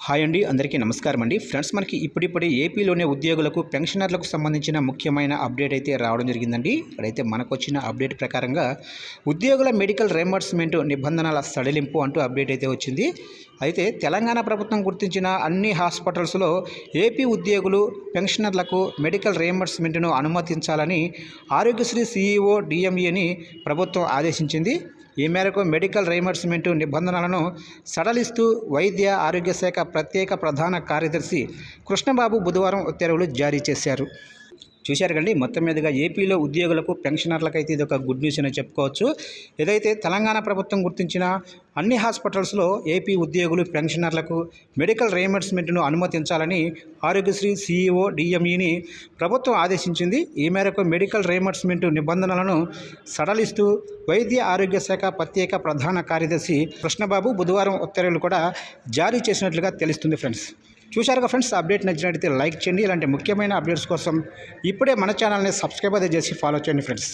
Hi అండి, అందరికీ నమస్కారం అండి. ఫ్రెండ్స్, మనకి ఇప్పుడిప్పుడే ఏపీలోనే ఉద్యోగులకు పెన్షనర్లకు సంబంధించిన ముఖ్యమైన అప్డేట్ అయితే రావడం జరిగిందండి. ఇక్కడైతే మనకు వచ్చిన అప్డేట్ ప్రకారంగా ఉద్యోగుల మెడికల్ రీయింబర్స్మెంట్ నిబంధనల సడలింపు అంటూ అప్డేట్ అయితే వచ్చింది. అయితే తెలంగాణ ప్రభుత్వం గుర్తించిన అన్ని హాస్పిటల్స్లో ఏపీ ఉద్యోగులు పెన్షనర్లకు మెడికల్ రీయింబర్స్మెంట్ను అనుమతించాలని ఆరోగ్యశ్రీ సీఈఓ డిఎంఈని ప్రభుత్వం ఆదేశించింది. ఈ మేరకు మెడికల్ రీయింబర్స్మెంట్ నిబంధనలను సడలిస్తూ వైద్య ఆరోగ్య శాఖ ప్రత్యేక ప్రధాన కార్యదర్శి కృష్ణబాబు బుధవారం ఉత్తర్వులు జారీ చేశారు. చూశారు కండి, మొత్తం మీదుగా ఏపీలో ఉద్యోగులకు పెన్షనర్లకైతే ఇది ఒక గుడ్ న్యూస్ అని చెప్పుకోవచ్చు. ఏదైతే తెలంగాణ ప్రభుత్వం గుర్తించిన అన్ని హాస్పిటల్స్లో ఏపీ ఉద్యోగులు పెన్షనర్లకు మెడికల్ రీయింబర్స్మెంట్ను అనుమతించాలని ఆరోగ్యశ్రీ సీఈఓ డిఎంఈని ప్రభుత్వం ఆదేశించింది. ఈ మేరకు మెడికల్ రీయింబర్స్మెంట్ నిబంధనలను సడలిస్తూ వైద్య ఆరోగ్య శాఖ ప్రత్యేక ప్రధాన కార్యదర్శి కృష్ణబాబు బుధవారం ఉత్తర్వులు కూడా జారీ చేసినట్లుగా తెలుస్తుంది. ఫ్రెండ్స్, చూశారుగా ఫ్రెండ్స్, అప్డేట్ నచ్చినట్లయితే లైక్ చేయండి. ఇలాంటి ముఖ్యమైన అప్డేట్స్ కోసం ఇప్పుడే మన ఛానల్ని సబ్స్క్రైబ్ చేసి ఫాలో చేయండి ఫ్రెండ్స్.